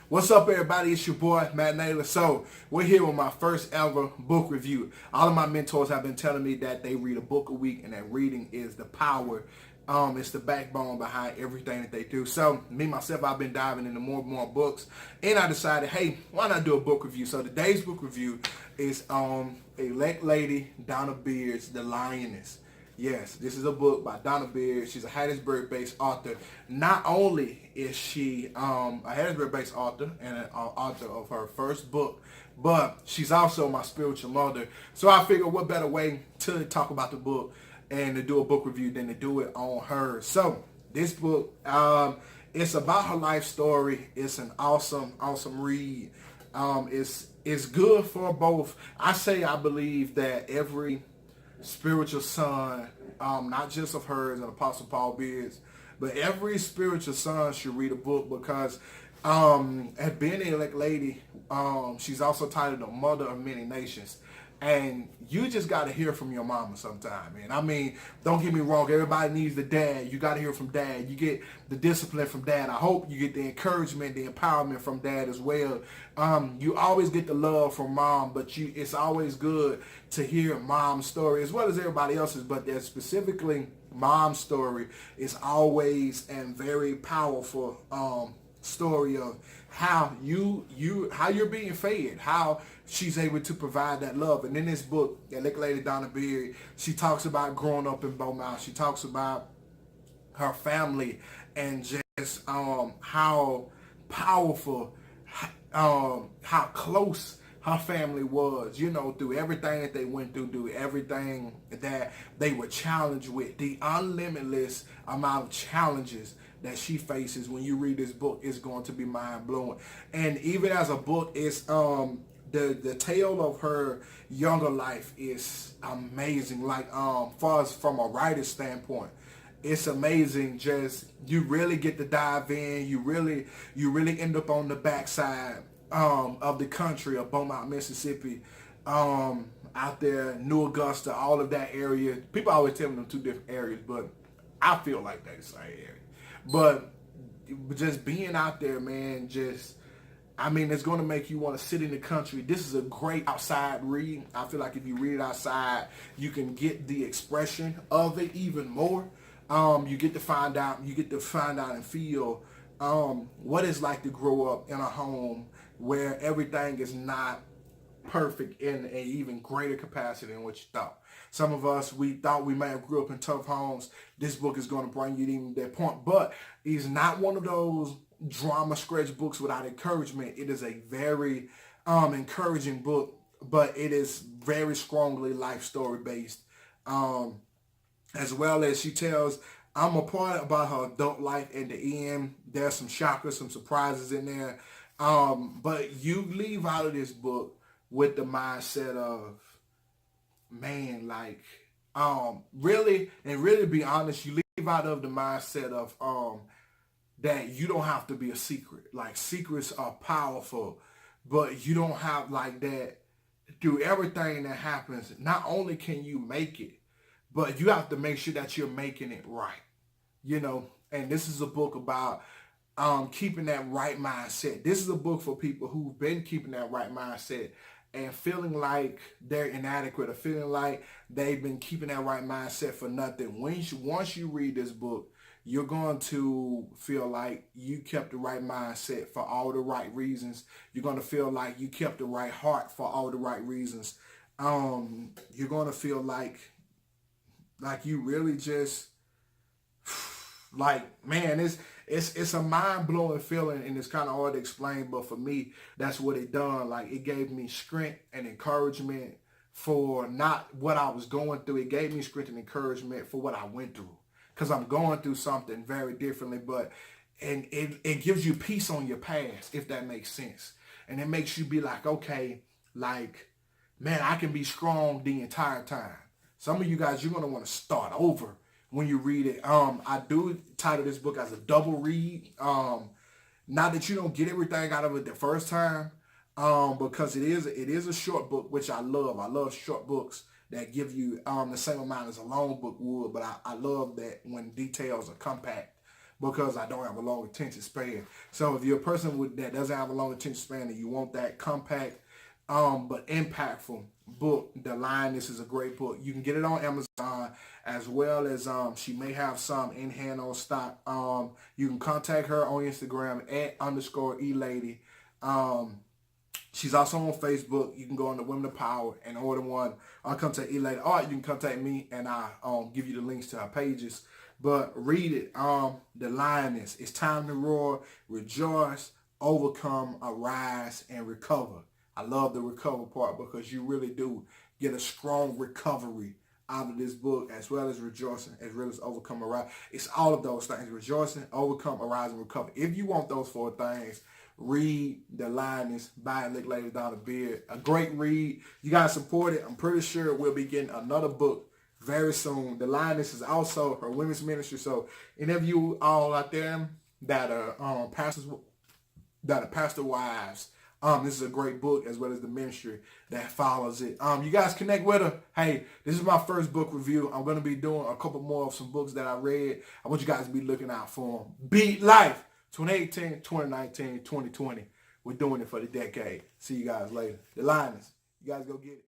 What's up, everybody? It's your boy, Matt Naylor. So, we're here with my first ever book review. All of my mentors have been telling me that they read a book a week and that reading is the power. It's the backbone behind everything that they do. So, me, myself, I've been diving into more and more books. And I decided, hey, why not do a book review? So, today's book review is elect lady Donna Beard's The Lioness. Yes, this is a book by Donna Beard. She's a Hattiesburg-based author. Not only is she a Hattiesburg-based author and an author of her first book, but she's also my spiritual mother. So I figured what better way to talk about the book and to do a book review than to do it on her. So this book, it's about her life story. It's an awesome read. It's good for both. I believe that every spiritual son, not just of hers and Apostle Paul Beard's, but every spiritual son should read a book because at being an elect lady, she's also titled the mother of many nations. And you just got to hear from your mama sometime, man. I mean, don't get me wrong. Everybody needs the dad. You got to hear from dad. You get the discipline from dad. I hope you get the encouragement, the empowerment from dad as well. You always get the love from mom, but it's always good to hear mom's story as well as everybody else's. But there's specifically mom's story is always and very powerful story of how you're being fed, how she's able to provide that love. And in this book, that lady Donna Beard, she talks about growing up in Beaumont. She talks about her family and just how powerful, how close her family was, through everything that they went through everything that they were challenged with, the unlimitless amount of challenges that she faces. When you read this book, it's going to be mind-blowing. And even as a book, it's the tale of her younger life is amazing. Like far as from a writer's standpoint, it's amazing. Just you really get to dive in. You really end up on the backside of the country of Beaumont, Mississippi, out there, New Augusta, all of that area. People always tell me them two different areas, but I feel like that's the same area. But just being out there, man, it's going to make you want to sit in the country. This is a great outside read. I feel like if you read it outside, you can get the expression of it even more. You get to find out and feel what it's like to grow up in a home where everything is not perfect in an even greater capacity than what you thought. Some of us, we thought we may have grew up in tough homes. This book is going to bring you to even that point. But it's not one of those drama scratch books without encouragement. It is a very encouraging book, but it is very strongly life story based. As well as she tells, I'm a part about her adult life in the end. There's some shockers, some surprises in there. But you leave out of this book with the mindset of, man, like, really be honest, you leave out of the mindset of that you don't have to be a secret. Like, secrets are powerful, but you don't have like that. Through everything that happens, not only can you make it, but you have to make sure that you're making it right. And this is a book about keeping that right mindset. This is a book for people who've been keeping that right mindset and feeling like they're inadequate or feeling like they've been keeping that right mindset for nothing. Once you read this book, you're going to feel like you kept the right mindset for all the right reasons. You're going to feel like you kept the right heart for all the right reasons. You're going to feel like you really just, like, man, it's a mind-blowing feeling, and it's kind of hard to explain, but for me, that's what it done. Like, it gave me strength and encouragement for not what I was going through. It gave me strength and encouragement for what I went through, because I'm going through something very differently, and it gives you peace on your past, if that makes sense. And it makes you be like, okay, like, man, I can be strong the entire time. Some of you guys, you're going to want to start over when you read it. I do title this book as a double read. Not that you don't get everything out of it the first time, because it is a short book, which I love. I love short books that give you the same amount as a long book would, but I love that when details are compact. because I don't have a long attention span. So if you're a person that doesn't have a long attention span and you want that compact but impactful book, The Lioness is a great book. You can get it on Amazon, as well as she may have some in hand on stock. You can contact her on Instagram @_elady. She's also on Facebook. You can go on the Women of Power and order one. I'll contact Elady, or you can contact me and I'll give you the links to her pages. But read it. The Lioness. It's time to roar, rejoice, overcome, arise, and recover. I love the recover part because you really do get a strong recovery out of this book, as well as rejoicing, as well as overcome, arise. It's all of those things: rejoicing, overcome, arise, and recover. If you want those 4 things, read The Lioness by Lady Donna Beard. A great read. You guys support it. I'm pretty sure we'll be getting another book very soon. The Lioness is also her women's ministry. So any of you all out there that are pastors, that are pastor wives, this is a great book, as well as the ministry that follows it. You guys connect with her. Hey, this is my first book review. I'm going to be doing a couple more of some books that I read. I want you guys to be looking out for them. Beat Life 2018, 2019, 2020. We're doing it for the decade. See you guys later. The Lioness. You guys go get it.